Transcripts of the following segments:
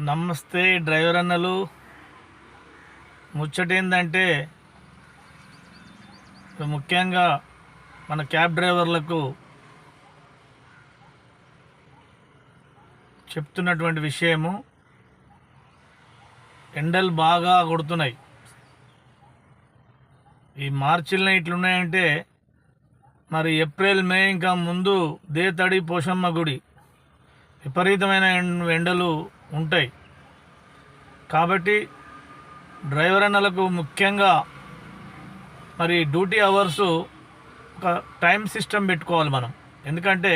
నమస్తే డ్రైవర్ అన్నలు. ముచ్చటేందంటే ముఖ్యంగా మన క్యాబ్ డ్రైవర్లకు చెప్తున్నటువంటి విషయము, ఎండలు బాగా కొడుతున్నాయి. ఈ మార్చిలో ఇట్లున్నాయంటే మరి ఏప్రిల్ మే ఇంకా ముందు దేతడి పోషమ్మ గుడి విపరీతమైన ఎండలు ఉంటాయి. కాబట్టి డ్రైవర్ అన్నలకు ముఖ్యంగా మరి డ్యూటీ అవర్సు ఒక టైం సిస్టమ్ పెట్టుకోవాలి మనం. ఎందుకంటే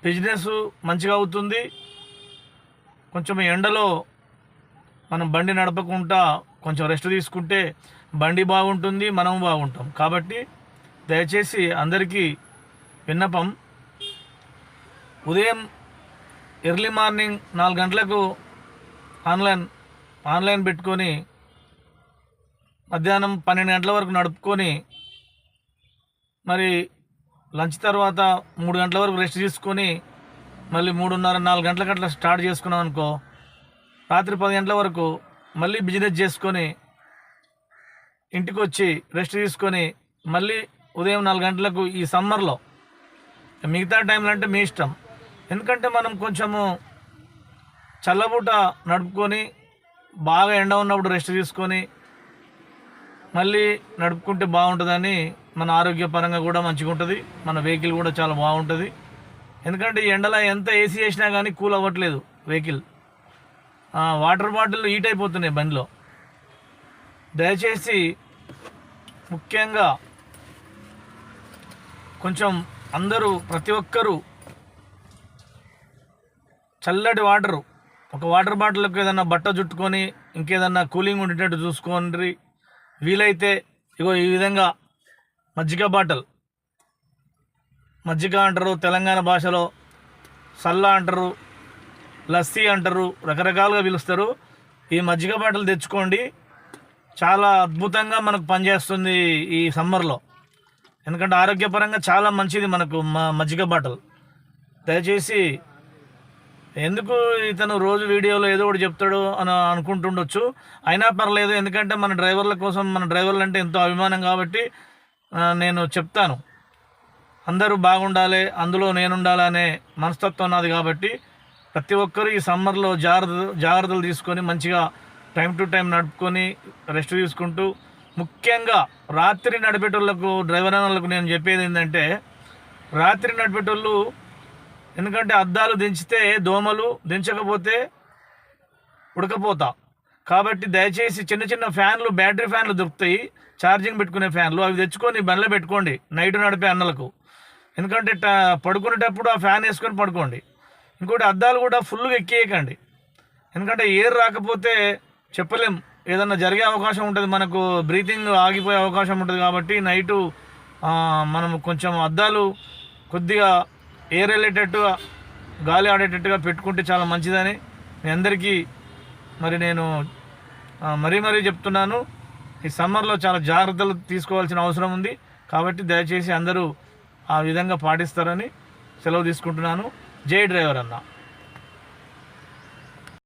బిజినెస్ మంచిగా అవుతుంది. కొంచెం ఎండలో మనం బండి నడపకుండా కొంచెం రెస్ట్ తీసుకుంటే బండి బాగుంటుంది, మనం బాగుంటాం. కాబట్టి దయచేసి అందరికీ విన్నపం, ఉదయం ఎర్లీ మార్నింగ్ 4 గంటలకు ఆన్లైన్ పెట్టుకొని మధ్యాహ్నం 12 గంటల వరకు నడుపుకొని మరి లంచ్ తర్వాత 3 గంటల వరకు రెస్ట్ తీసుకొని మళ్ళీ 3:30-4 గంటలకు అట్లా స్టార్ట్ చేసుకున్నాం అనుకో, రాత్రి 10 గంటల వరకు మళ్ళీ బిజినెస్ చేసుకొని ఇంటికి వచ్చి రెస్ట్ తీసుకొని మళ్ళీ ఉదయం 4 గంటలకు ఈ సమ్మర్లో, మిగతా టైంలో అంటే మీ ఇష్టం. ఎందుకంటే మనం కొంచెము చల్లబూట నడుపుకొని బాగా ఎండ ఉన్నప్పుడు రెస్ట్ తీసుకొని మళ్ళీ నడుపుకుంటే బాగుంటుందని, మన ఆరోగ్యపరంగా కూడా మంచిగా ఉంటుంది, మన వెహికల్ కూడా చాలా బాగుంటుంది. ఎందుకంటే ఈ ఎండలో ఎంత ఏసీ వేసినా కానీ కూల్ అవ్వట్లేదు వెహికల్. వాటర్ బాటిల్ హీట్ అయిపోతున్నాయి బండిలో. దయచేసి ముఖ్యంగా కొంచెం అందరూ ప్రతి ఒక్కరూ చల్లటి వాటరు, ఒక వాటర్ బాటిల్కి ఏదన్నా బట్ట చుట్టుకొని ఇంకేదన్నా కూలింగ్ ఉండేటట్టు చూసుకోండి. వీలైతే ఇగో ఈ విధంగా మజ్జిగ బాటిల్, మజ్జిగ అంటారు తెలంగాణ భాషలో, సల్లా అంటారు, లస్సీ అంటారు, రకరకాలుగా పిలుస్తారు. ఈ మజ్జిగ బాటిల్ తెచ్చుకోండి, చాలా అద్భుతంగా మనకు పనిచేస్తుంది ఈ సమ్మర్లో. ఎందుకంటే ఆరోగ్యపరంగా చాలా మంచిది మనకు మజ్జిగ బాటిల్. దయచేసి, ఎందుకు ఇతను రోజు వీడియోలో ఏదో ఒకటి చెప్తాడు అని అనుకుంటుండొచ్చు, అయినా పర్లేదు. ఎందుకంటే మన డ్రైవర్ల కోసం, మన డ్రైవర్లు అంటే ఎంతో అభిమానం కాబట్టి నేను చెప్తాను. అందరూ బాగుండాలి, అందులో నేనుండాలనే మనస్తత్వం నాది. కాబట్టి ప్రతి ఒక్కరు ఈ సమ్మర్లో జాగ్రత్తలు తీసుకొని మంచిగా టైం టు టైం నడుపుకొని రెస్ట్ తీసుకుంటూ, ముఖ్యంగా రాత్రి నడిపేటోళ్ళకు, డ్రైవర్ వాళ్ళకు నేను చెప్పేది ఏంటంటే, రాత్రి నడిపేటోళ్ళు, ఎందుకంటే అద్దాలు దించితే దోమలు, దించకపోతే ఉడకపోతా. కాబట్టి దయచేసి చిన్న చిన్న ఫ్యాన్లు, బ్యాటరీ ఫ్యాన్లు దొరుకుతాయి, ఛార్జింగ్ పెట్టుకునే ఫ్యాన్లు, అవి తెచ్చుకొని బండ్లో పెట్టుకోండి నైట్ నడిపే అన్నలకు. ఎందుకంటే పడుకునేటప్పుడు ఆ ఫ్యాన్ వేసుకొని పడుకోండి. ఇంకోటి, అద్దాలు కూడా ఫుల్గా ఎక్కేయకండి. ఎందుకంటే ఎయిర్ రాకపోతే చెప్పలేం, ఏదన్నా జరిగే అవకాశం ఉంటుంది, మనకు బ్రీతింగ్ ఆగిపోయే అవకాశం ఉంటుంది. కాబట్టి నైటు మనం కొంచెం అద్దాలు కొద్దిగా ఎయిర్ వెళ్ళేటట్టుగా, గాలి ఆడేటట్టుగా పెట్టుకుంటే చాలా మంచిదని మీ అందరికీ మరి నేను మరీ చెప్తున్నాను. ఈ సమ్మర్లో చాలా జాగ్రత్తలు తీసుకోవాల్సిన అవసరం ఉంది. కాబట్టి దయచేసి అందరూ ఆ విధంగా పాటిస్తారని సెలవు తీసుకుంటున్నాను. జై డ్రైవర్ అన్న.